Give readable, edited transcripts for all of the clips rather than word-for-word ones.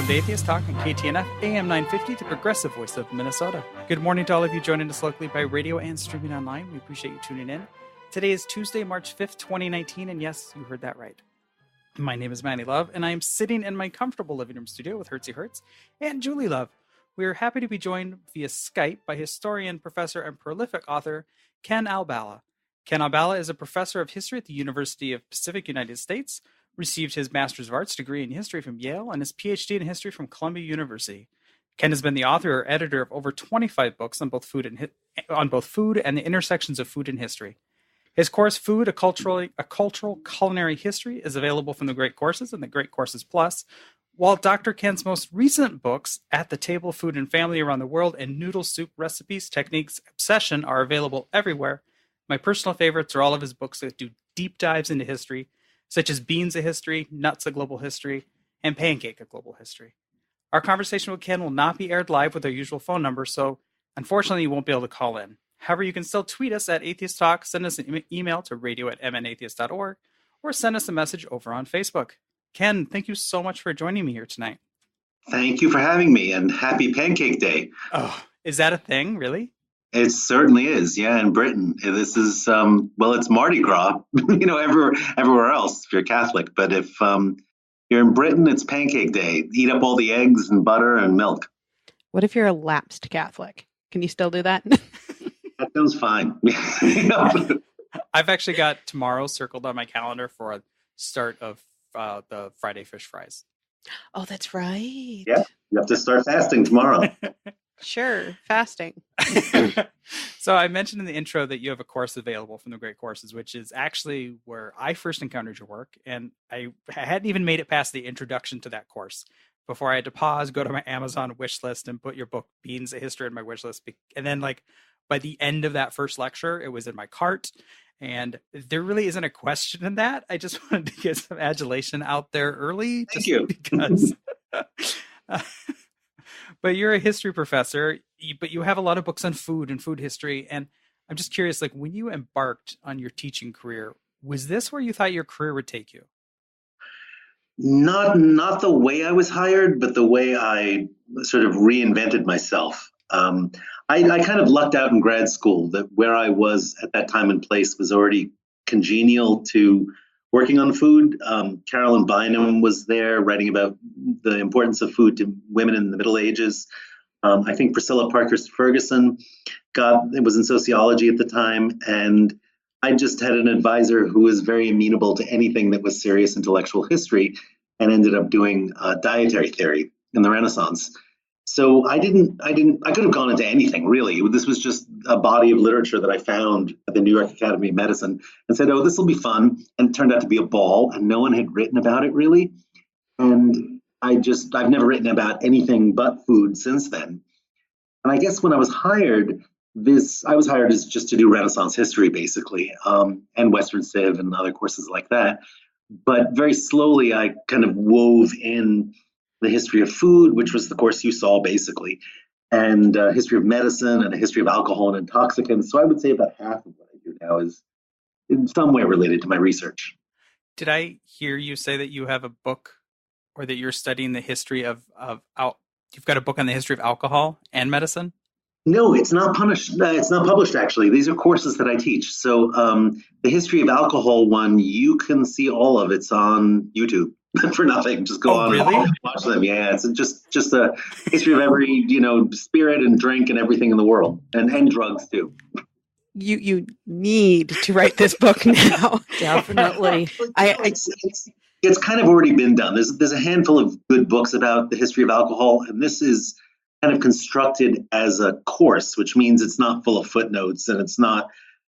to Atheist Talk on KTNF AM 950, the progressive voice of Minnesota. Good morning to all of you joining us locally by radio and streaming online. We appreciate you tuning in. Today is Tuesday, March 5th, 2019, and yes, you heard that right. My name is Manny Love, and I am sitting in my comfortable living room studio with Hertzie Hertz and Julie Love. We are happy to be joined via Skype by historian, professor, and prolific author Ken Albala. Ken Albala is a professor of history at the University of Pacific United States, received his Master's of Arts degree in history from Yale, and his PhD in history from Columbia University. Ken has been the author or editor of over 25 books on both food and the intersections of food and history. His course, Food, a Cultural Culinary History, is available from the Great Courses and the Great Courses Plus, while Dr. Ken's most recent books, At the Table, Food and Family Around the World, and Noodle Soup Recipes, Techniques, Obsession, are available everywhere. My personal favorites are all of his books that do deep dives into history, such as Beans, a History, Nuts, a Global History, and Pancake, a Global History. Our conversation with Ken will not be aired live with our usual phone number, so unfortunately you won't be able to call in. However, you can still tweet us at Atheist Talk, send us an email to radio@mnatheist.org, or send us a message over on Facebook. Ken, thank you so much for joining me here tonight. Thank you for having me, and happy Pancake Day. Oh, is that a thing, really? It certainly is, yeah, in Britain. This is, it's Mardi Gras, everywhere else if you're Catholic. But if you're in Britain, it's Pancake Day. Eat up all the eggs and butter and milk. What if you're a lapsed Catholic? Can you still do that? That sounds fine. I've actually got tomorrow circled on my calendar for a start of the Friday fish fries. Oh, that's right. Yeah, you have to start fasting tomorrow. Sure, fasting. So I mentioned in the intro that you have a course available from the Great Courses, which is actually where I first encountered your work. And I hadn't even made it past the introduction to that course before I had to pause, go to my Amazon wish list and put your book, Beans, a History, in my wish list. And then by the end of that first lecture, it was in my cart. And there really isn't a question in that. I just wanted to get some adulation out there early. Thank you. Because... But you're a history professor, but you have a lot of books on food and food history. And I'm just curious, when you embarked on your teaching career, was this where you thought your career would take you? Not the way I was hired, but the way I sort of reinvented myself. I kind of lucked out in grad school that where I was at that time and place was already congenial to working on food. Carolyn Bynum was there writing about the importance of food to women in the Middle Ages. I think Priscilla Parkhurst Ferguson was in sociology at the time. And I just had an advisor who was very amenable to anything that was serious intellectual history and ended up doing dietary theory in the Renaissance. So I could have gone into anything, really. This was just a body of literature that I found at the New York Academy of Medicine and said, oh, this will be fun. And it turned out to be a ball, and no one had written about it, really. And I've never written about anything but food since then. And I guess when I was hired, I was hired as just to do Renaissance history, basically, and Western Civ and other courses like that. But very slowly, I kind of wove in the history of food, which was the course you saw basically, and history of medicine and a history of alcohol and intoxicants. So I would say about half of what I do now is in some way related to my research. Did I hear you say that you have a book or that you're studying the history of you've got a book on the history of alcohol and medicine? No, it's not published, actually. These are courses that I teach. So the history of alcohol one, you can see all of it's on YouTube. For nothing, just go on really? And watch them. Yeah, it's just a history of every spirit and drink and everything in the world, and drugs too. You need to write this book now. Definitely. It's kind of already been done. There's a handful of good books about the history of alcohol, and this is kind of constructed as a course, which means it's not full of footnotes and it's not.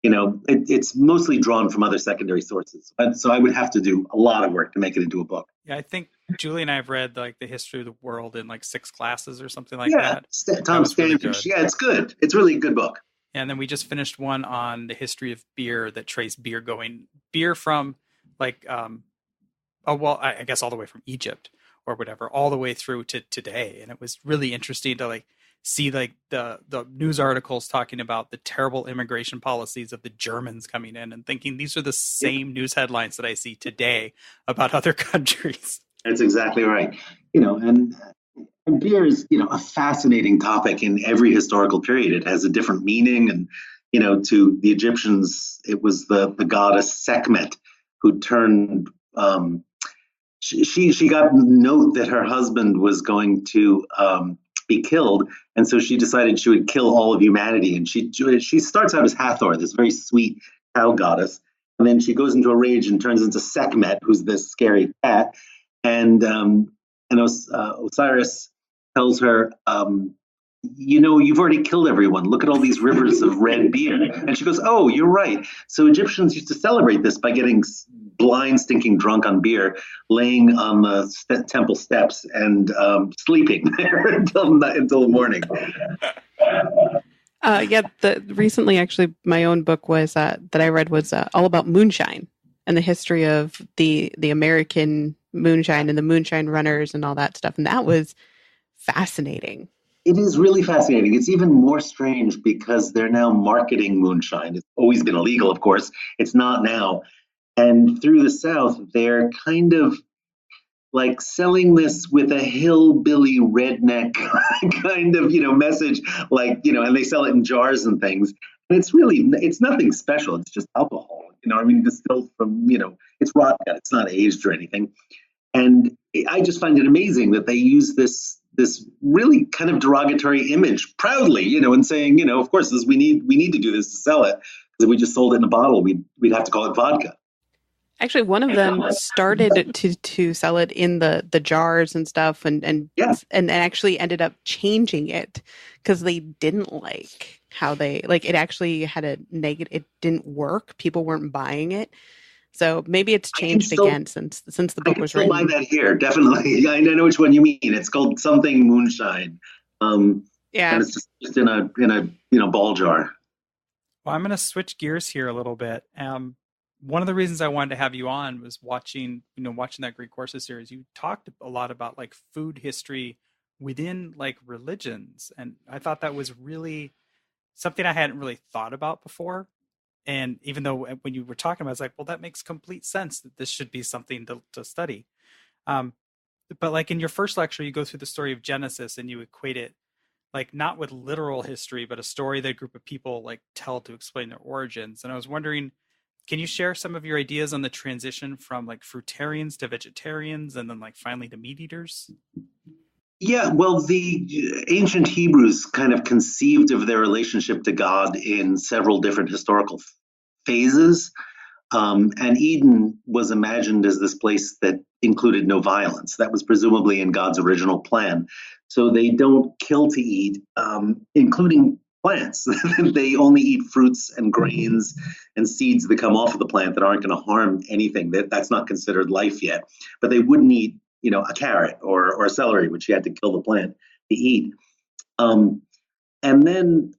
It's mostly drawn from other secondary sources. So I would have to do a lot of work to make it into a book. Yeah, I think Julie and I have read the history of the world in 6 classes or something like that. Tom Standish. Yeah, it's good. It's really a good book. And then we just finished one on the history of beer that traced beer from I guess all the way from Egypt or whatever, all the way through to today. And it was really interesting to see the news articles talking about the terrible immigration policies of the Germans coming in and thinking these are the same news headlines that I see today about other countries. That's exactly right. And And beer is, a fascinating topic in every historical period. It has a different meaning, and to the Egyptians, it was the goddess Sekhmet who turned. She got a note that her husband was going to be killed, and so she decided she would kill all of humanity. And she starts out as Hathor, this very sweet cow goddess, and then she goes into a rage and turns into Sekhmet, who's this scary cat, and Osiris tells her, you've already killed everyone. Look at all these rivers of red beer. And she goes, oh, you're right. So Egyptians used to celebrate this by getting blind, stinking drunk on beer, laying on the temple steps and sleeping there until the morning. Recently, actually, my own book was that I read was all about moonshine and the history of the American moonshine and the moonshine runners and all that stuff. And that was fascinating. It is really fascinating. It's even more strange because they're now marketing moonshine. It's always been illegal, of course. It's not now. And through the South, they're kind of like selling this with a hillbilly redneck kind of, message, and they sell it in jars and things. And it's nothing special. It's just alcohol, distilled from, it's vodka. It's not aged or anything. And I just find it amazing that they use this really kind of derogatory image proudly, and saying, of course, we need to do this to sell it. Because if we just sold it in a bottle, we'd have to call it vodka. Actually, one of them started to sell it in the jars and stuff, and actually ended up changing it because they didn't like how it actually had a negative. It didn't work. People weren't buying it. So maybe it's changed again since the book was written. I can still buy that here, definitely. I know which one you mean. It's called something moonshine. And it's just in a ball jar. Well, I'm going to switch gears here a little bit. One of the reasons I wanted to have you on was watching that Greek Courses series. You talked a lot about like food history within like religions, and I thought that was really something I hadn't really thought about before. And even though when you were talking about it, I was like, well, that makes complete sense that this should be something to study. But like in your first lecture, you go through the story of Genesis and you equate it like not with literal history, but a story that a group of people like tell to explain their origins. And I was wondering, can you share some of your ideas on the transition from like fruitarians to vegetarians and then like finally to meat eaters? Yeah, well, the ancient Hebrews kind of conceived of their relationship to God in several different historical phases. And Eden was imagined as this place that included no violence. That was presumably in God's original plan. So they don't kill to eat, including plants. They only eat fruits and grains and seeds that come off of the plant that aren't going to harm anything. That's not considered life yet. But they wouldn't eat, a carrot or a celery, which you had to kill the plant to eat. And then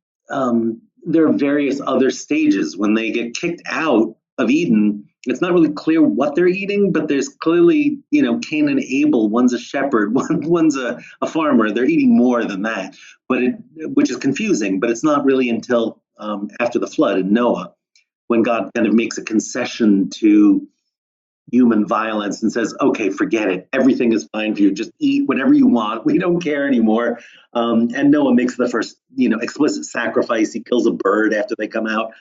there are various other stages. When they get kicked out of Eden, it's not really clear what they're eating, but there's clearly, Cain and Abel, one's a shepherd, one's a farmer. They're eating more than that, which is confusing, but it's not really until after the flood in Noah, when God kind of makes a concession to human violence and says, okay, forget it. Everything is fine for you. Just eat whatever you want. We don't care anymore. And Noah makes the first, explicit sacrifice. He kills a bird after they come out,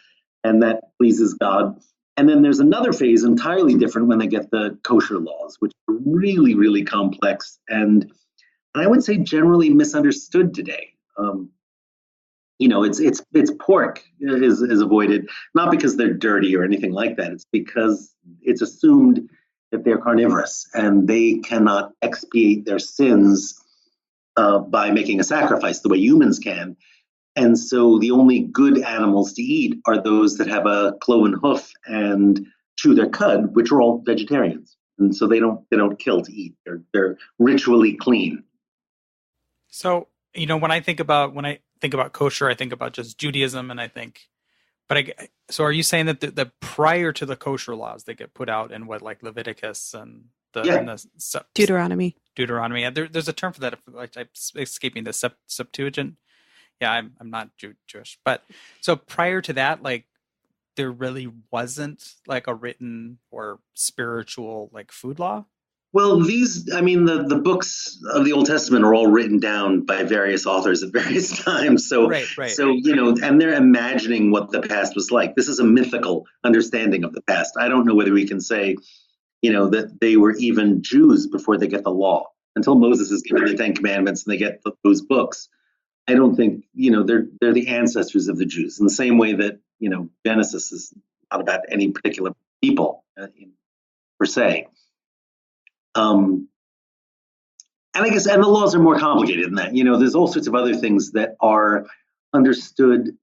and that pleases God. And then there's another phase entirely different when they get the kosher laws, which are really, really complex and I would say generally misunderstood today. It's pork is avoided, not because they're dirty or anything like that. It's because it's assumed that they're carnivorous and they cannot expiate their sins by making a sacrifice the way humans can. And so the only good animals to eat are those that have a cloven hoof and chew their cud, which are all vegetarians. And so they don't kill to eat. They're ritually clean. So, when I think about kosher, I think about just Judaism, and so are you saying that the prior to the kosher laws that get put out in what, like Leviticus and Deuteronomy? Yeah, there's a term for that. Like, I'm escaping the Septuagint. Yeah, I'm not Jewish, but so prior to that, like there really wasn't like a written or spiritual like food law. Well, the books of the Old Testament are all written down by various authors at various times. So, Right. and they're imagining what the past was like. This is a mythical understanding of the past. I don't know whether we can say, that they were even Jews before they get the law. Until Moses is given the Ten Commandments and they get those books, I don't think, they're the ancestors of the Jews in the same way that, Genesis is not about any particular people per se. And I guess, and the laws are more complicated than that. There's all sorts of other things that are understood,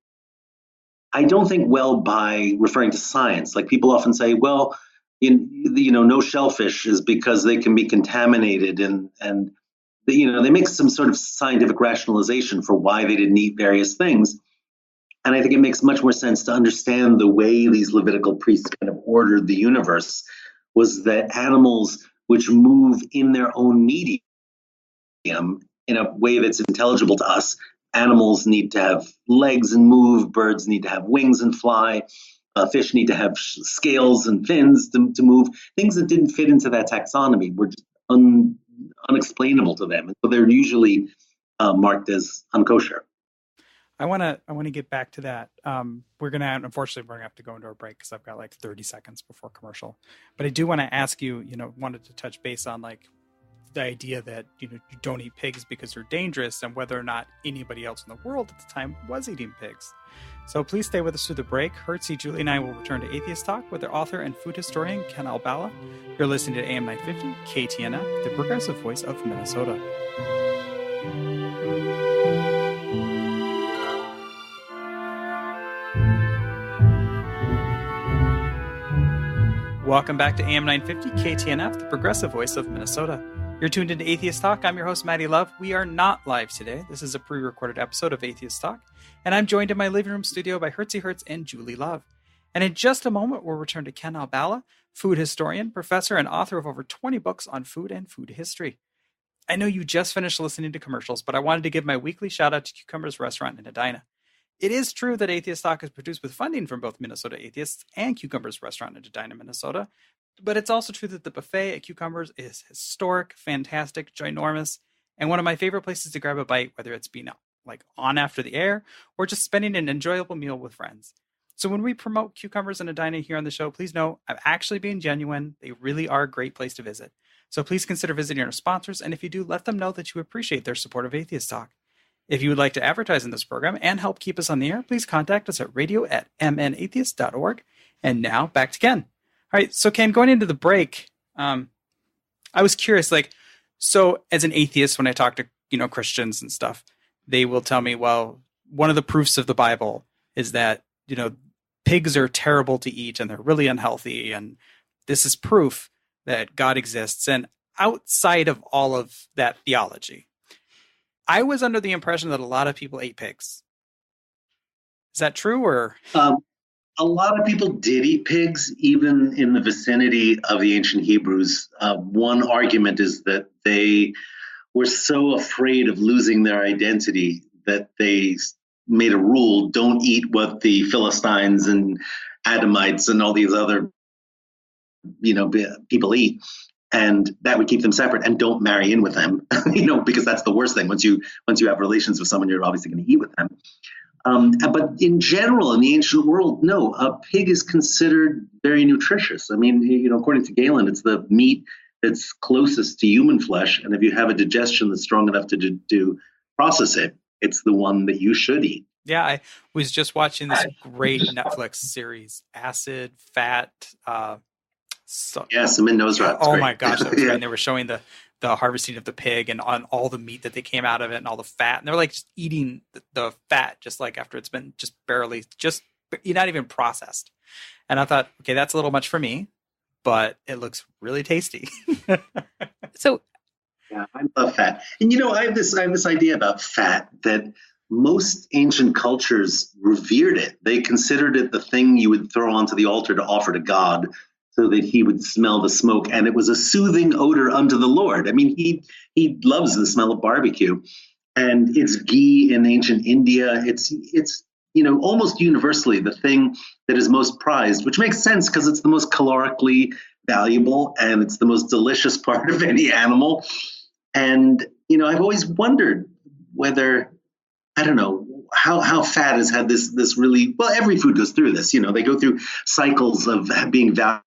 I don't think, well by referring to science. Like people often say, well, no shellfish is because they can be contaminated, and they make some sort of scientific rationalization for why they didn't eat various things. And I think it makes much more sense to understand the way these Levitical priests kind of ordered the universe was that animals which move in their own medium in a way that's intelligible to us. Animals need to have legs and move. Birds need to have wings and fly. Fish need to have scales and fins to move. Things that didn't fit into that taxonomy were just unexplainable to them. And so they're usually marked as unkosher. I want to get back to that. Unfortunately, we're gonna have to go into a break because I've got like 30 seconds before commercial. But I do want to ask you, wanted to touch base on like the idea that you don't eat pigs because they're dangerous, and whether or not anybody else in the world at the time was eating pigs. So please stay with us through the break. Hertzie, Julie, and I will return to Atheist Talk with their author and food historian Ken Albala. You're listening to AM 950 KTNF, the progressive voice of Minnesota. Welcome back to AM 950 KTNF, the progressive voice of Minnesota. You're tuned into Atheist Talk. I'm your host, Maddie Love. We are not live today. This is a pre-recorded episode of Atheist Talk, and I'm joined in my living room studio by Hertzie Hertz and Julie Love. And in just a moment, we'll return to Ken Albala, food historian, professor, and author of over 20 books on food and food history. I know you just finished listening to commercials, but I wanted to give my weekly shout out to Cucumber's Restaurant in Edina. It is true that Atheist Talk is produced with funding from both Minnesota Atheists and Cucumber's Restaurant in Edina, Minnesota. But it's also true that the buffet at Cucumber's is historic, fantastic, ginormous, and one of my favorite places to grab a bite, whether it's being like on after the air or just spending an enjoyable meal with friends. So when we promote Cucumber's in Edina here on the show, please know I'm actually being genuine. They really are a great place to visit. So please consider visiting our sponsors, and if you do, let them know that you appreciate their support of Atheist Talk. If you would like to advertise in this program and help keep us on the air, please contact us at radio@mnatheist.org. And now back to Ken. All right, so Ken, going into the break, I was curious, so as an atheist, when I talk to Christians and stuff, they will tell me, well, one of the proofs of the Bible is that pigs are terrible to eat and they're really unhealthy, and this is proof that God exists. And outside of all of that theology, I was under the impression that a lot of people ate pigs. Is that true, or? A lot of people did eat pigs, even in the vicinity of the ancient Hebrews. One argument is that they were so afraid of losing their identity that they made a rule: don't eat what the Philistines and Adamites and all these other people eat. And that would keep them separate, and don't marry in with them, because that's the worst thing. Once you have relations with someone, you're obviously going to eat with them. But in general, in the ancient world, no, a pig is considered very nutritious. I mean, according to Galen, it's the meat that's closest to human flesh. And if you have a digestion that's strong enough to process it, it's the one that you should eat. Yeah, I was just watching this great Netflix series, Acid, Fat. Cinnamon nose rot. Oh my gosh, that was great. And they were showing the harvesting of the pig and on all the meat that they came out of it and all the fat. And they're like just eating the fat just like after it's been just barely, not even processed. And I thought, okay, that's a little much for me, but it looks really tasty. So, yeah, I love fat. And I have this idea about fat that most ancient cultures revered it. They considered it the thing you would throw onto the altar to offer to God, so that he would smell the smoke, and it was a soothing odor unto the Lord. I mean, he loves the smell of barbecue, and it's ghee in ancient India. It's almost universally the thing that is most prized, which makes sense because it's the most calorically valuable, and it's the most delicious part of any animal. And, I've always wondered whether, I don't know, how fat has had this really, well, every food goes through this, they go through cycles of being valued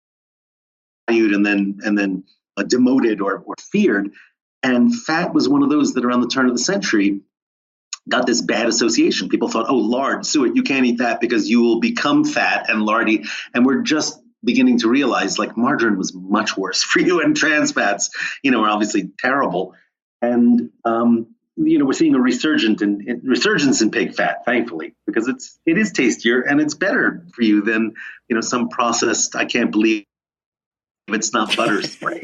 and then demoted or feared. And fat was one of those that around the turn of the century got this bad association. People thought, oh, lard, suet, you can't eat that because you will become fat and lardy. And we're just beginning to realize like margarine was much worse for you, and trans fats, are obviously terrible. And, we're seeing a resurgence in pig fat, thankfully, because it is tastier and it's better for you than, some processed, I can't believe it's not butter spray.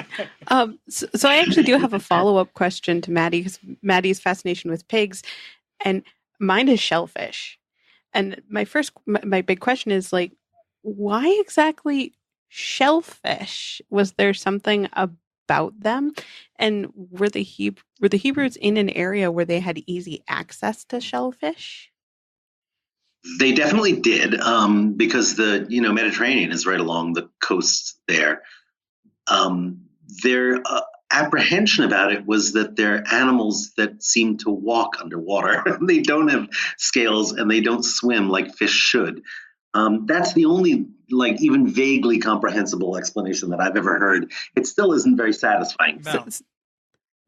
So I actually do have a follow-up question to Maddie, because Maddie's fascination with pigs, and mine is shellfish. And my big question is like, why exactly shellfish? Was there something about them? And were the Hebrews in an area where they had easy access to shellfish? They definitely did, because the Mediterranean is right along the coast there. Their apprehension about it was that they're animals that seem to walk underwater. They don't have scales and they don't swim like fish should. That's the only even vaguely comprehensible explanation that I've ever heard. It still isn't very satisfying. No.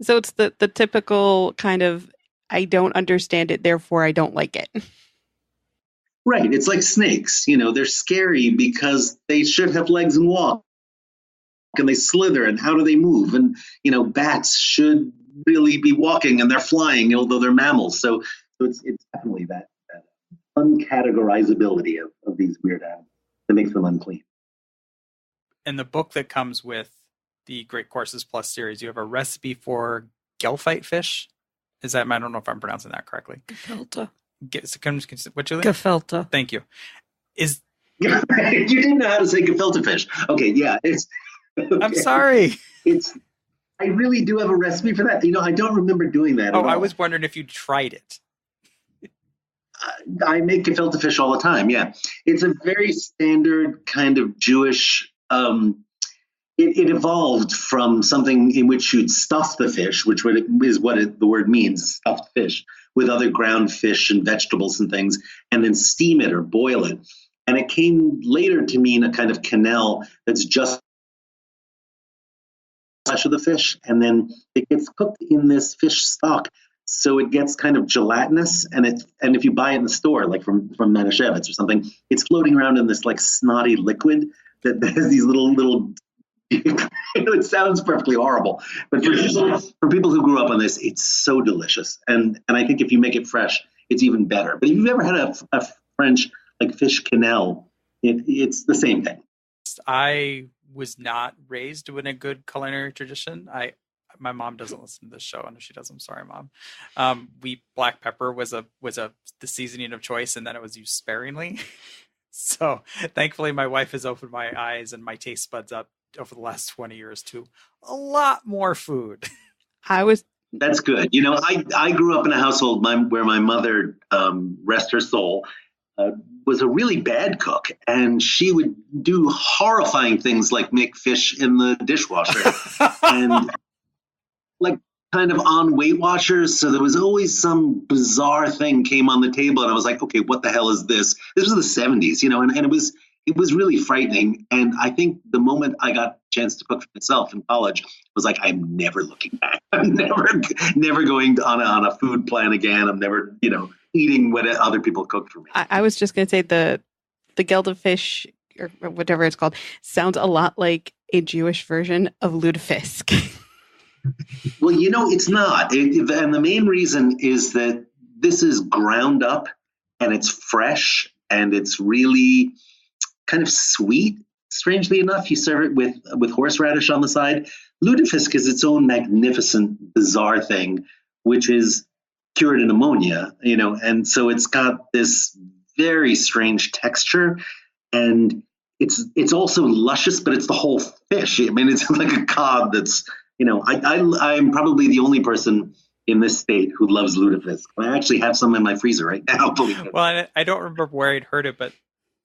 So it's the typical kind of, I don't understand it, therefore I don't like it. Right. It's like snakes. They're scary because they should have legs and walk. And they slither, and how do they move? And, bats should really be walking and they're flying, although they're mammals. So it's definitely that uncategorizability of these weird animals that makes them unclean. In the book that comes with the Great Courses Plus series, you have a recipe for gelfite fish. Is that, I don't know if I'm pronouncing that correctly. Gefilte. What, Julie? Gefilte. Thank you. You didn't know how to say gefilte fish. Okay, yeah. Okay. I'm sorry. I really do have a recipe for that. I don't remember doing that. Oh, I was wondering if you tried it. I make gefilte fish all the time. Yeah, it's a very standard kind of Jewish. It evolved from something in which you'd stuff the fish, which is what the word means, stuffed fish, with other ground fish and vegetables and things, and then steam it or boil it. And it came later to mean a kind of quenelle that's just flesh of the fish, and then it gets cooked in this fish stock, so it gets kind of gelatinous. And if you buy it in the store, like from Manischewitz or something, it's floating around in this like snotty liquid that has these little. It sounds perfectly horrible, but for people who grew up on this, it's so delicious. And I think if you make it fresh, it's even better. But if you've ever had a French like fish quenelle, it's the same thing. I was not raised in a good culinary tradition. My mom doesn't listen to this show, and if she does, I'm sorry, Mom. Black pepper was the seasoning of choice, and then it was used sparingly. So thankfully, my wife has opened my eyes and my taste buds up over the last 20 years to a lot more food. That's good. I grew up in a household where my mother, rest her soul, was a really bad cook, and she would do horrifying things like make fish in the dishwasher and like kind of on Weight Watchers. So there was always some bizarre thing came on the table, and I was like, okay, what the hell is this? This was the 70s, and it was really frightening. And I think the moment I got a chance to cook for myself in college, I was like, I'm never looking back. I'm never going on a food plan again. I'm never, eating what other people cooked for me. I was just going to say the gelte fish, or whatever it's called, sounds a lot like a Jewish version of lutefisk. Well, it's not. And the main reason is that this is ground up and it's fresh and it's really kind of sweet. Strangely enough, you serve it with horseradish on the side. Lutefisk is its own magnificent, bizarre thing, which is cured in ammonia, and so it's got this very strange texture, and it's also luscious, but it's the whole fish. I mean, it's like a cod that's, I'm probably the only person in this state who loves lutefisk. I actually have some in my freezer right now. Well, I don't remember where I'd heard it, but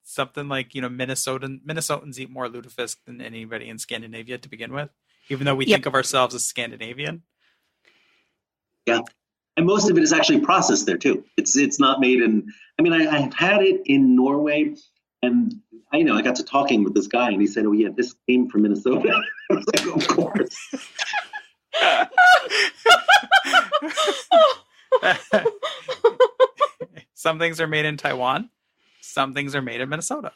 something like, Minnesotans eat more lutefisk than anybody in Scandinavia to begin with, even though we think of ourselves as Scandinavian. Yeah. And most of it is actually processed there too. It's not made in, I've had it in Norway, and I got to talking with this guy and he said, "Oh yeah, this came from Minnesota." I was like, "Of course." Some things are made in Taiwan. Some things are made in Minnesota.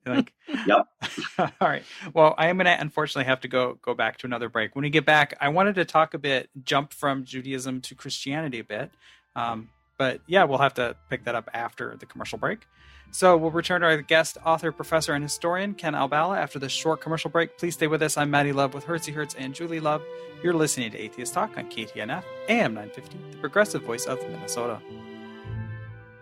Like, yep. All right. Well, I am going to unfortunately have to go back to another break. When we get back, I wanted to talk a bit, jump from Judaism to Christianity a bit. But yeah, we'll have to pick that up after the commercial break. So we'll return to our guest, author, professor, and historian, Ken Albala, after this short commercial break. Please stay with us. I'm Maddie Love with Hertzie Hertz and Julie Love. You're listening to Atheist Talk on KTNF, AM 950, the progressive voice of Minnesota.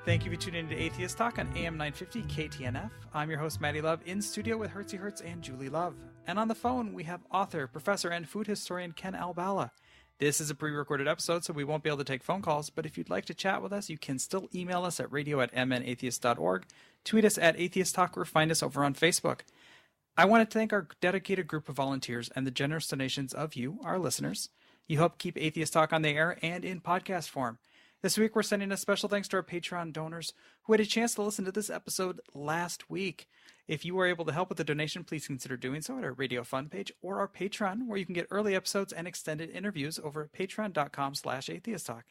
Thank you for tuning in to Atheist Talk on AM 950 KTNF. I'm your host, Maddie Love, in studio with Hertzie Hertz and Julie Love. And on the phone, we have author, professor, and food historian Ken Albala. This is a pre-recorded episode, so we won't be able to take phone calls, but if you'd like to chat with us, you can still email us at radio@mnatheist.org, tweet us at Atheist Talk, or find us over on Facebook. I want to thank our dedicated group of volunteers and the generous donations of you, our listeners. You help keep Atheist Talk on the air and in podcast form. This week, we're sending a special thanks to our Patreon donors who had a chance to listen to this episode last week. If you were able to help with the donation, please consider doing so at our Radio Fund page or our Patreon, where you can get early episodes and extended interviews over at patreon.com/atheisttalk.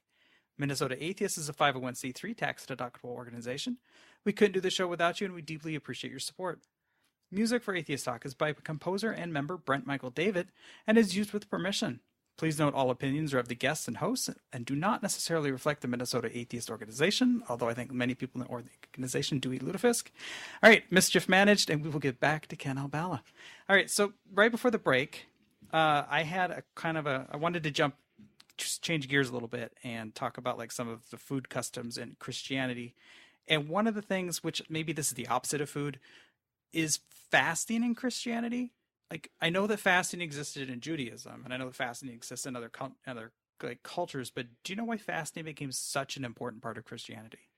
Minnesota Atheist is a 501c3 tax-deductible organization. We couldn't do the show without you, and we deeply appreciate your support. Music for Atheist Talk is by composer and member Brent Michael David and is used with permission. Please note all opinions are of the guests and hosts and do not necessarily reflect the Minnesota Atheist Organization, although I think many people in the organization do eat lutefisk. All right, mischief managed, and we will get back to Ken Albala. All right, so right before the break, I had I wanted to just change gears a little bit and talk about like some of the food customs in Christianity. And one of the things, which maybe this is the opposite of food, is fasting in Christianity. Like, I know that fasting existed in Judaism, and I know that fasting exists in other cultures, but do you know why fasting became such an important part of Christianity?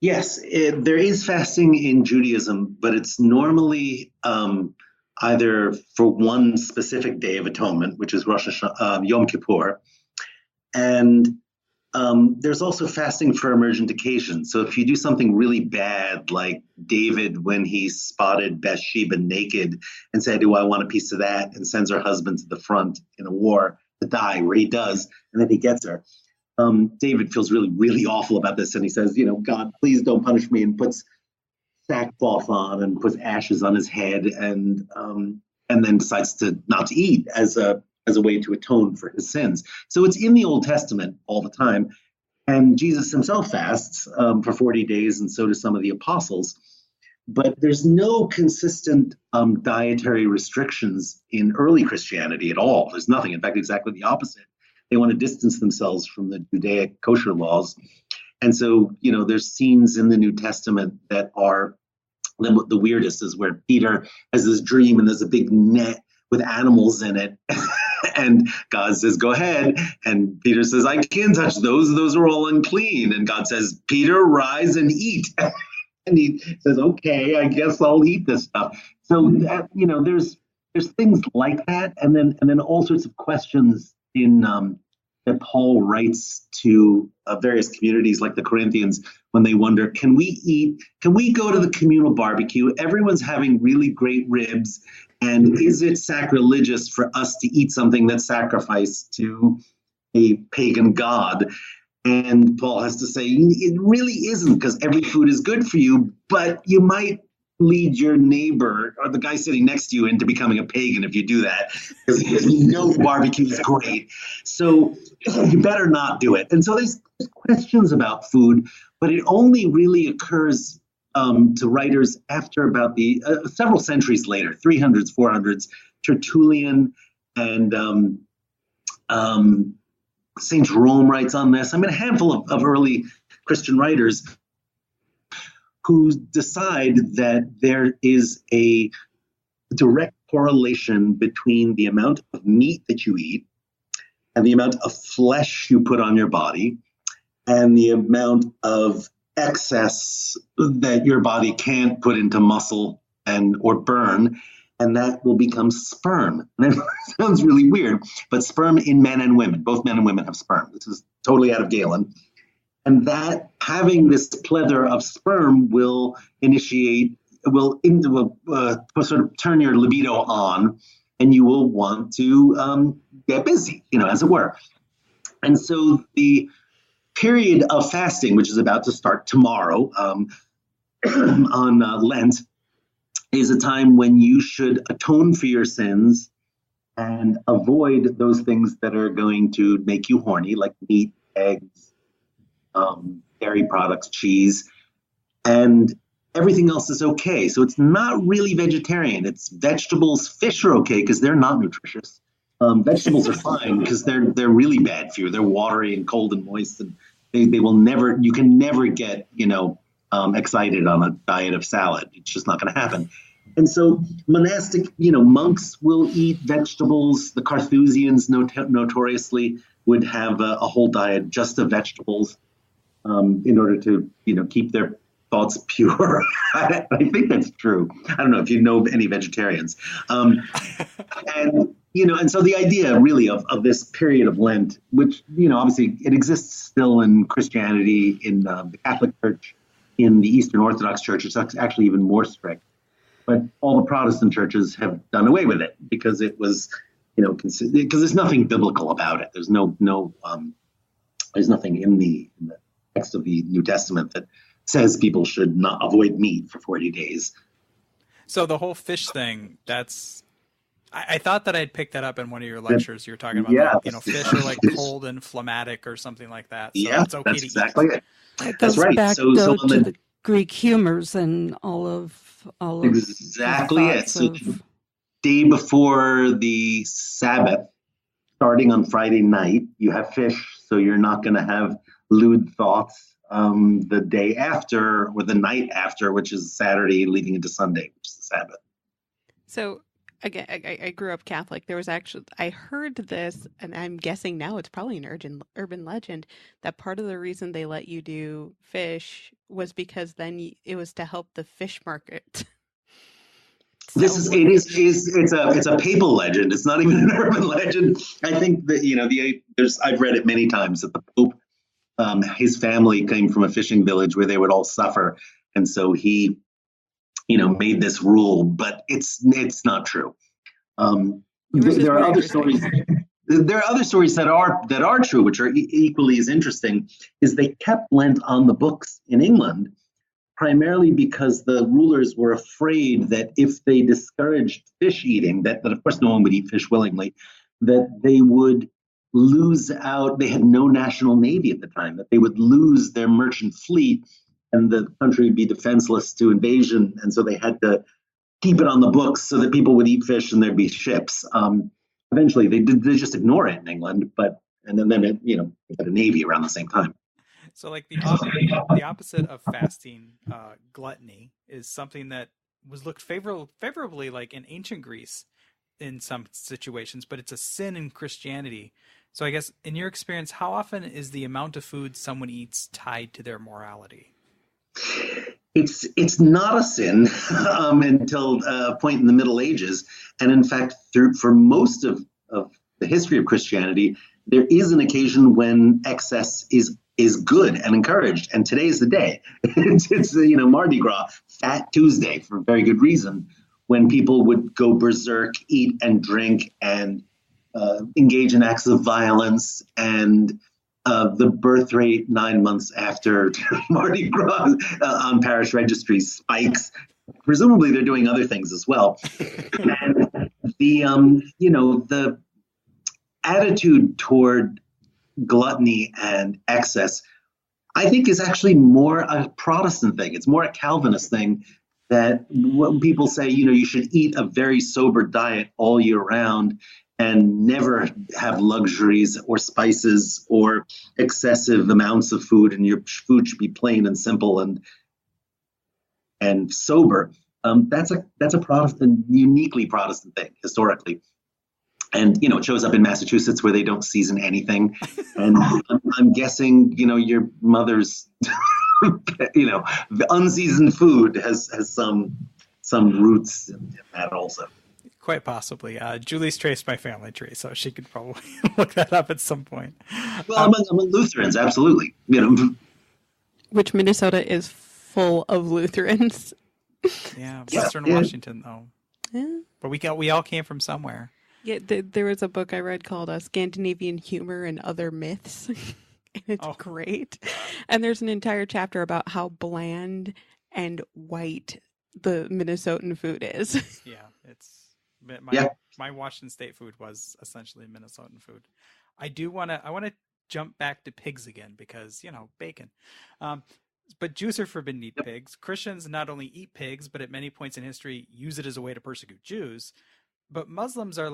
Yes, there is fasting in Judaism, but it's normally either for one specific day of atonement, which is Rosh Hashanah, Yom Kippur, and there's also fasting for emergent occasions. So if you do something really bad, like David when he spotted Bathsheba naked and said, "Do I want a piece of that?" and sends her husband to the front in a war to die, where he does, and then he gets her. David feels really, really awful about this, and he says, "God, please don't punish me," and puts sackcloth on and puts ashes on his head, and then decides not to eat as a way to atone for his sins. So it's in the Old Testament all the time. And Jesus himself fasts for 40 days, and so do some of the apostles. But there's no consistent dietary restrictions in early Christianity at all. There's nothing. In fact, exactly the opposite. They want to distance themselves from the Judaic kosher laws. And so, there's scenes in the New Testament that are the weirdest, is where Peter has this dream and there's a big net with animals in it. And God says, "Go ahead." And Peter says, "I can't touch those. Those are all unclean." And God says, "Peter, rise and eat." And he says, "Okay, I guess I'll eat this stuff." So that, there's things like that. And then all sorts of questions in that Paul writes to various communities like the Corinthians when they wonder, can we go to the communal barbecue? Everyone's having really great ribs. And is it sacrilegious for us to eat something that's sacrificed to a pagan god? And Paul has to say, it really isn't, because every food is good for you, but you might lead your neighbor or the guy sitting next to you into becoming a pagan if you do that, because barbecue is great. So you better not do it. And so there's questions about food, but it only really occurs to writers after about the several centuries later, 300s, 400s, Tertullian and St. Jerome writes on this. A handful of early Christian writers who decide that there is a direct correlation between the amount of meat that you eat and the amount of flesh you put on your body and the amount of excess that your body can't put into muscle or burn, and that will become sperm. And it sounds really weird, but sperm in men and women, both men and women have sperm. This is totally out of Galen. And that having this plethora of sperm will sort of turn your libido on, and you will want to get busy, as it were. And so the period of fasting, which is about to start tomorrow on Lent, is a time when you should atone for your sins and avoid those things that are going to make you horny, like meat, eggs, dairy products, cheese, and everything else is okay. So it's not really vegetarian. It's vegetables. Fish are okay because they're not nutritious. Vegetables are fine because they're really bad for you. They're watery and cold and moist, and they will never. You can never get excited on a diet of salad. It's just not going to happen. And so monastic, monks will eat vegetables. The Carthusians notoriously would have a whole diet just of vegetables in order to, keep their thoughts pure. I think that's true. I don't know if you know any vegetarians. And so the idea really of this period of Lent, which, obviously it exists still in Christianity, in the Catholic Church, in the Eastern Orthodox Church, it's actually even more strict. But all the Protestant churches have done away with it because it was, because there's nothing biblical about it. There's there's nothing in the text of the New Testament that says people should not avoid meat for 40 days. So the whole fish thing, I thought that I'd picked that up in one of your lectures. You were talking about, fish are like cold and phlegmatic or something like that. So it's okay that's to exactly eat. it. It goes back to the Greek humors and all of exactly it. So the day before the Sabbath, starting on Friday night, you have fish, so you're not going to have lewd thoughts the day after or the night after, which is Saturday leading into Sunday, which is the Sabbath. So again, I grew up Catholic. I heard this, and I'm guessing now it's probably an urban legend, that part of the reason they let you do fish was because then it was to help the fish market. It's a papal legend. It's not even an urban legend. I think that I've read it many times that the Pope, his family came from a fishing village where they would all suffer, and so he made this rule, but it's not true. There are other stories. There are other stories that are true, which are equally as interesting. Is they kept Lent on the books in England, primarily because the rulers were afraid that if they discouraged fish eating, that of course no one would eat fish willingly, that they would lose out. They had no national navy at the time, that they would lose their merchant fleet and the country would be defenseless to invasion. And so they had to keep it on the books so that people would eat fish and there'd be ships. Eventually, they just ignore it in England, and then they had a navy around the same time. So, like the opposite of fasting, gluttony, is something that was looked favorably, like in ancient Greece, in some situations, but it's a sin in Christianity. So, I guess in your experience, how often is the amount of food someone eats tied to their morality? It's not a sin until a point in the Middle Ages. And in fact, for most of the history of Christianity, there is an occasion when excess is good and encouraged. And today is the day. It's Mardi Gras, Fat Tuesday, for very good reason, when people would go berserk, eat and drink and engage in acts of violence, and the birth rate 9 months after Mardi Gras on parish registries spikes. Presumably, they're doing other things as well. And the attitude toward gluttony and excess, I think, is actually more a Protestant thing. It's more a Calvinist thing. That when people say, you should eat a very sober diet all year round and never have luxuries or spices or excessive amounts of food, and your food should be plain and simple and sober. That's a Protestant, uniquely Protestant thing historically. And, it shows up in Massachusetts where they don't season anything. And I'm guessing, your mother's the unseasoned food has some roots in that also. Quite possibly. Julie's traced my family tree, so she could probably look that up at some point. Well, among Lutherans, absolutely. Which Minnesota is full of Lutherans. Yeah, Western Washington, though. Yeah. But we all came from somewhere. Yeah, there was a book I read called Scandinavian Humor and Other Myths. And it's great. And there's an entire chapter about how bland and white the Minnesotan food is. Yeah, my Washington State food was essentially Minnesotan food. I want to jump back to pigs again because, bacon. But Jews are forbidden to eat pigs. Christians not only eat pigs, but at many points in history use it as a way to persecute Jews. But Muslims are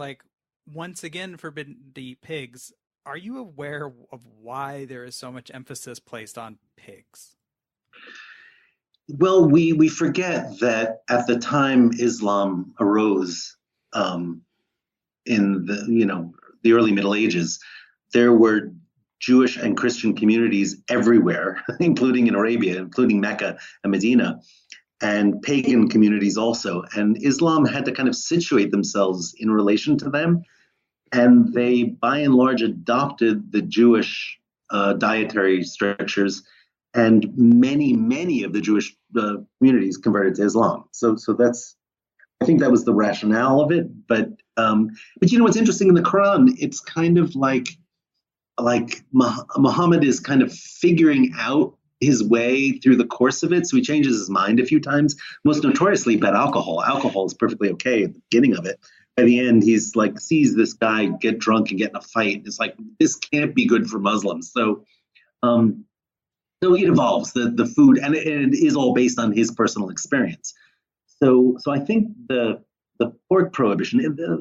once again forbidden to eat pigs. Are you aware of why there is so much emphasis placed on pigs? Well, we forget that at the time Islam arose, in the early Middle Ages, there were Jewish and Christian communities everywhere, including in Arabia, including Mecca and Medina, and pagan communities also. And Islam had to kind of situate themselves in relation to them. And they, by and large, adopted the Jewish dietary strictures, and many of the Jewish communities converted to Islam. So I think that was the rationale of it. But what's interesting in the Quran, it's kind of like Muhammad is kind of figuring out his way through the course of it. So he changes his mind a few times, most notoriously about alcohol. Alcohol is perfectly okay at the beginning of it. By the end, he's sees this guy get drunk and get in a fight. It's this can't be good for Muslims. So it evolves, the food, and it is all based on his personal experience. So I think the pork prohibition,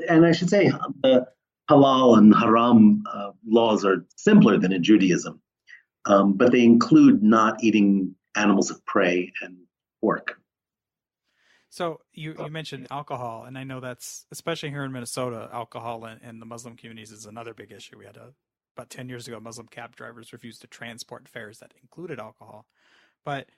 and I should say the halal and haram laws are simpler than in Judaism, but they include not eating animals of prey and pork. So you mentioned alcohol, and I know that's, especially here in Minnesota, alcohol in the Muslim communities is another big issue. We had about 10 years ago, Muslim cab drivers refused to transport fares that included alcohol. But,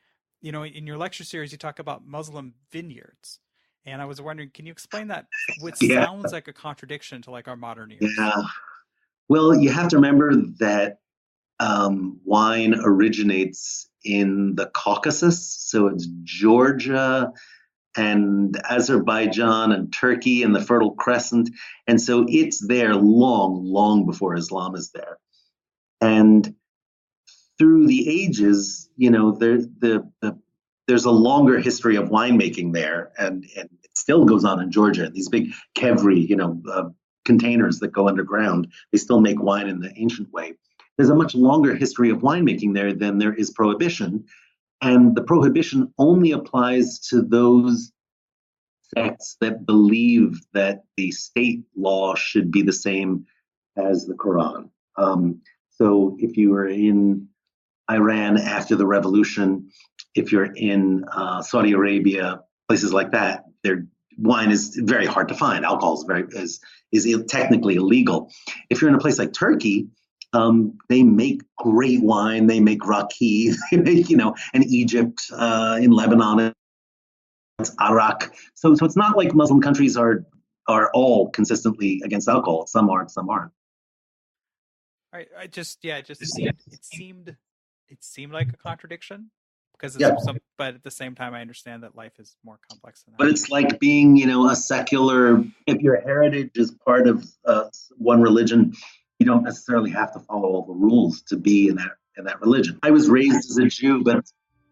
in your lecture series, you talk about Muslim vineyards. And I was wondering, can you explain that? Which sounds like a contradiction to our modern ears. Yeah. Well, you have to remember that wine originates in the Caucasus. So it's Georgia and Azerbaijan and Turkey and the Fertile Crescent. And so it's there long before Islam is there. And through the ages, there's a longer history of winemaking there, and it still goes on in Georgia. These big kevri, containers that go underground, they still make wine in the ancient way. There's a much longer history of winemaking there than there is prohibition. And the prohibition only applies to those sects that believe that the state law should be the same as the Quran. So if you were in Iran after the revolution, if you're in Saudi Arabia, places like that, their wine is very hard to find. Alcohol is technically illegal. If you're in a place like Turkey, they make great wine. They make raki. They make, and Egypt, in Lebanon, it's arak. So it's not like Muslim countries are all consistently against alcohol. Some are, some aren't. It seemed like a contradiction because but at the same time, I understand that life is more complex than that. But it's like being, a secular. If your heritage is part of one religion, you don't necessarily have to follow all the rules to be in that religion. I was raised as a Jew, but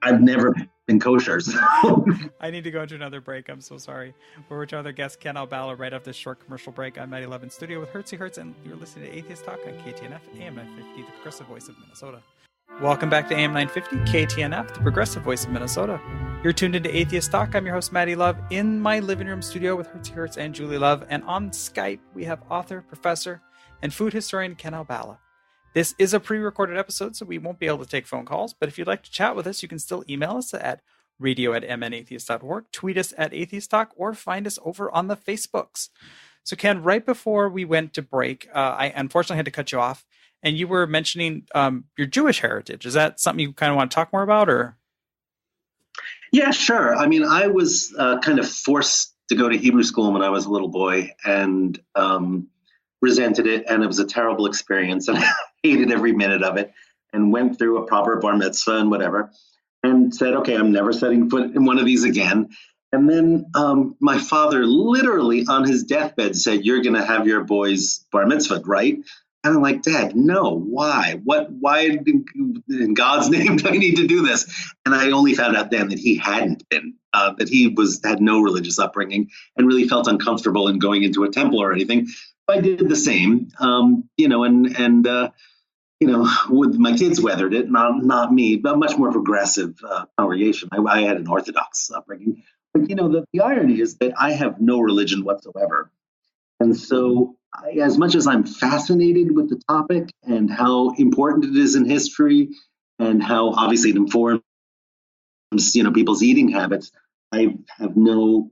I've never been kosher. So. I need to go into another break. I'm so sorry. We're with our other guest, Ken Albala, right after this short commercial break. I'm Maddie Love in studio with Hertzy Hertz, and you're listening to Atheist Talk on KTNF, AM 950, the progressive voice of Minnesota. Welcome back to AM 950, KTNF, the progressive voice of Minnesota. You're tuned into Atheist Talk. I'm your host, Maddie Love, in my living room studio with Hertzy Hertz and Julie Love. And on Skype, we have author, professor, and food historian Ken Albala. This is a pre-recorded episode, so we won't be able to take phone calls. But if you'd like to chat with us, you can still email us at radio@mnatheist.org, tweet us at Atheist Talk, or find us over on the Facebooks. So, Ken, right before we went to break, I unfortunately had to cut you off, and you were mentioning your Jewish heritage. Is that something you kind of want to talk more about, or? Yeah, sure. I mean, I was kind of forced to go to Hebrew school when I was a little boy, and resented it, and it was a terrible experience, and I hated every minute of it, and went through a proper bar mitzvah and whatever, and said, okay, I'm never setting foot in one of these again. And then my father literally on his deathbed said, you're going to have your boys bar mitzvah, right? And I'm like, Dad, no, why? Why in God's name do I need to do this? And I only found out then that he hadn't been, that he had no religious upbringing and really felt uncomfortable in going into a temple or anything. I did the same, with my kids weathered it, not me, but much more progressive congregation. I had an Orthodox upbringing. But, the irony is that I have no religion whatsoever. And so as much as I'm fascinated with the topic and how important it is in history and how obviously it informs, people's eating habits, I have no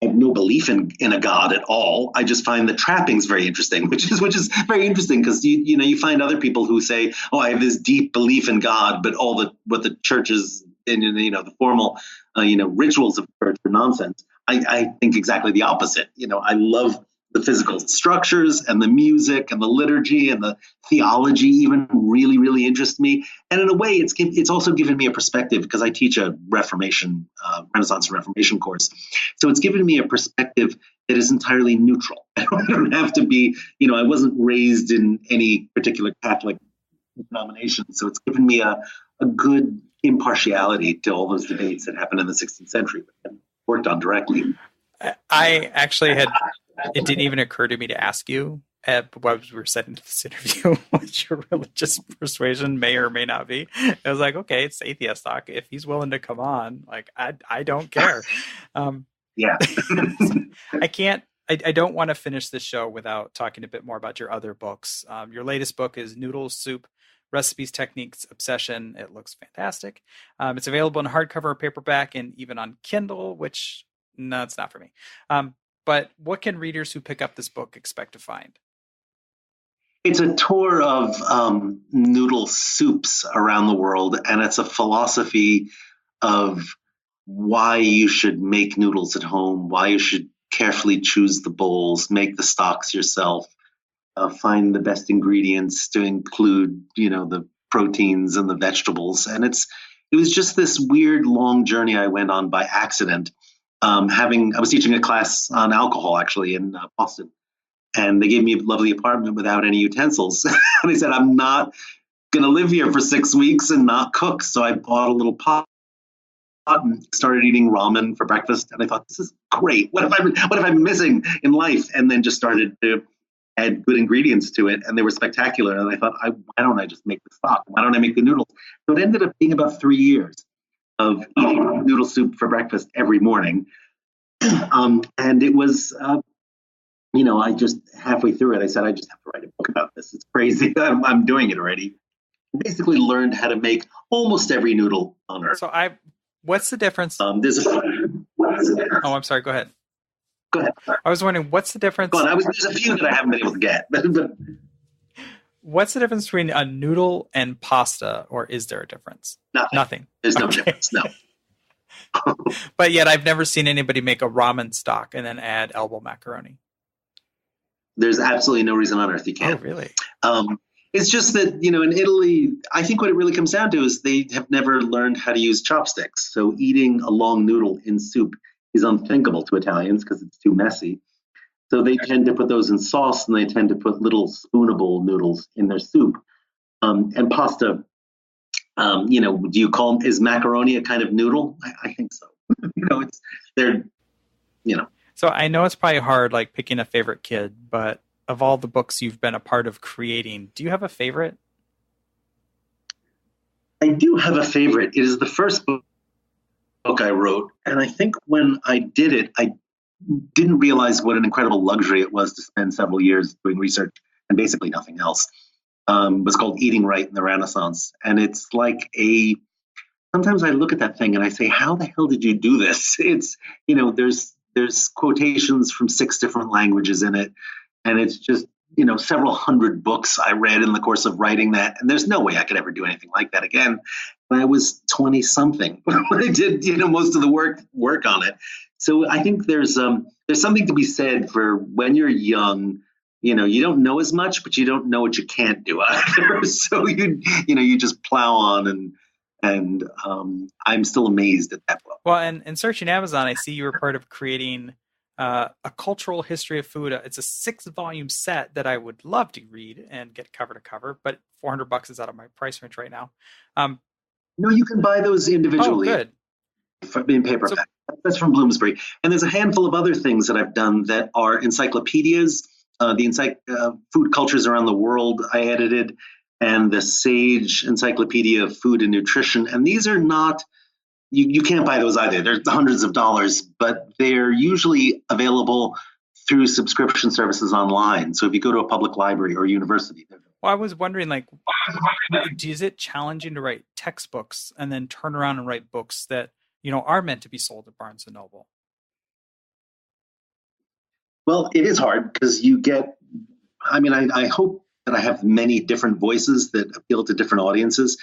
belief in a God at all. I just find the trappings very interesting, which is very interesting because you find other people who say, oh, I have this deep belief in God, but what the churches and the formal rituals of church are nonsense. I think exactly the opposite. I love the physical structures and the music and the liturgy and the theology even really, really interest me. And in a way, it's also given me a perspective because I teach a Reformation, Renaissance and Reformation course. So it's given me a perspective that is entirely neutral. I don't have to be, I wasn't raised in any particular Catholic denomination. So it's given me a good impartiality to all those debates that happened in the 16th century, but worked on directly. I actually it didn't even occur to me to ask you while we were setting this interview what your religious persuasion may or may not be. I was like, okay, it's atheist talk. If he's willing to come on, like, I don't care. Yeah. I don't want to finish this show without talking a bit more about your other books. Your latest book is Noodle, Soup, Recipes, Techniques, Obsession. It looks fantastic. It's available in hardcover or paperback and even on Kindle, which, no, it's not for me. But what can readers who pick up this book expect to find? It's a tour of noodle soups around the world, and it's a philosophy of why you should make noodles at home, why you should carefully choose the bowls, make the stocks yourself, find the best ingredients to include, the proteins and the vegetables. And it was just this weird long journey I went on by accident. I was teaching a class on alcohol actually in Boston, and they gave me a lovely apartment without any utensils. And I said, I'm not going to live here for 6 weeks and not cook. So I bought a little pot and started eating ramen for breakfast. And I thought, this is great. What have I been missing in life? And then just started to add good ingredients to it, and they were spectacular. And I thought, why don't I just make the stock? Why don't I make the noodles? So it ended up being about 3 years of eating noodle soup for breakfast every morning. And it was, I just halfway through it, I said, I just have to write a book about this. It's crazy. I'm doing it already. I basically learned how to make almost every noodle on earth. So what's the difference? Oh, I'm sorry. Go ahead. Go ahead. I was wondering, what's the difference? There's a few that I haven't been able to get. But what's the difference between a noodle and pasta, or is there a difference? Nothing. There's no difference, no. But yet I've never seen anybody make a ramen stock and then add elbow macaroni. There's absolutely no reason on earth you can't. Oh, really? It's just that, in Italy, I think what it really comes down to is they have never learned how to use chopsticks. So eating a long noodle in soup is unthinkable to Italians because it's too messy. So they tend to put those in sauce, and they tend to put little spoonable noodles in their soup. And pasta, do you call is macaroni a kind of noodle? I think so. So I know it's probably hard, like picking a favorite kid, but of all the books you've been a part of creating, do you have a favorite? I do have a favorite. It is the first book I wrote. And I think when I did it, I didn't realize what an incredible luxury it was to spend several years doing research and basically nothing else. It was called Eating Right in the Renaissance. And it's like sometimes I look at that thing and I say, how the hell did you do this? It's, there's quotations from 6 different languages in it. And it's just, several hundred books I read in the course of writing that. And there's no way I could ever do anything like that again. when I was 20 something. I did, most of the work on it. So I think there's something to be said for when you're young. You don't know as much, but you don't know what you can't do either. So you just plow on, and I'm still amazed at that book. Well, and searching Amazon, I see you were part of creating a cultural history of food. It's a 6-volume set that I would love to read and get cover to cover, but $400 is out of my price range right now. No, you can buy those individually. Oh, good. In paperback. That's from Bloomsbury. And there's a handful of other things that I've done that are encyclopedias. The Food Cultures Around the World I edited, and the Sage Encyclopedia of Food and Nutrition. And these are not, you can't buy those either. They're hundreds of dollars, but they're usually available through subscription services online. So if you go to a public library or university. Well, I was wondering, is it challenging to write textbooks and then turn around and write books that, are meant to be sold at Barnes & Noble? Well, it is hard because I hope that I have many different voices that appeal to different audiences.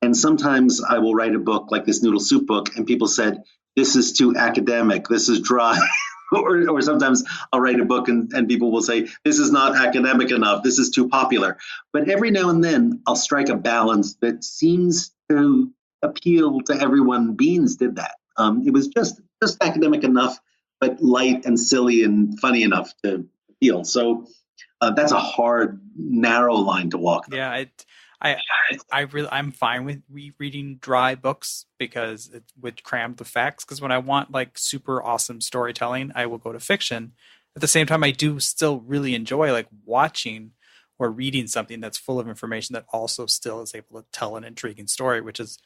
And sometimes I will write a book like this noodle soup book, and people said, this is too academic, this is dry. or sometimes I'll write a book and people will say, this is not academic enough, this is too popular. But every now and then I'll strike a balance that seems to appeal to everyone. Beans did that. It was just academic enough, but light and silly and funny enough to appeal. So that's a hard, narrow line to walk. Yeah, I'm fine with reading dry books because it would cram the facts. Because when I want super awesome storytelling, I will go to fiction. At the same time, I do still really enjoy watching or reading something that's full of information that also still is able to tell an intriguing story, which is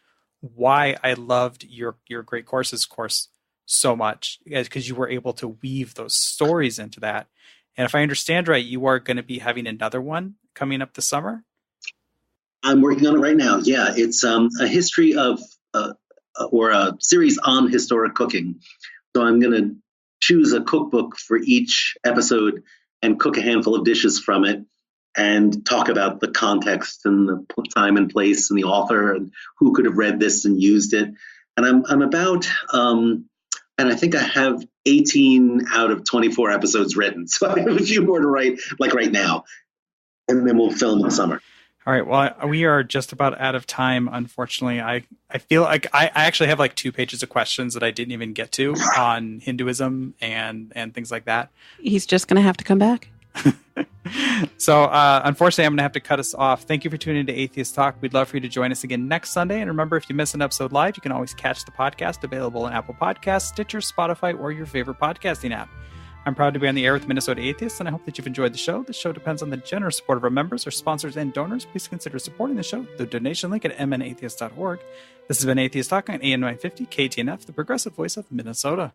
why I loved your Great Courses course so much, because you were able to weave those stories into that. And if I understand right, you are going to be having another one coming up this summer. I'm working on it right now. Yeah, it's a history of or a series on historic cooking. So I'm going to choose a cookbook for each episode and cook a handful of dishes from it and talk about the context and the time and place and the author and who could have read this and used it. And I'm about, and I think I have 18 out of 24 episodes written. So I have a few more to write, right now. And then we'll film in the summer. All right. Well, we are just about out of time, unfortunately. I feel like I actually have 2 pages of questions that I didn't even get to on Hinduism and things like that. He's just going to have to come back. So, unfortunately, I'm going to have to cut us off. Thank you for tuning in to Atheist Talk. We'd love for you to join us again next Sunday. And remember, if you miss an episode live, you can always catch the podcast available on Apple Podcasts, Stitcher, Spotify, or your favorite podcasting app. I'm proud to be on the air with Minnesota Atheists, and I hope that you've enjoyed the show. The show depends on the generous support of our members, our sponsors, and donors. Please consider supporting the show. The donation link at mnatheist.org. This has been Atheist Talk on AM 950 KTNF, the progressive voice of Minnesota.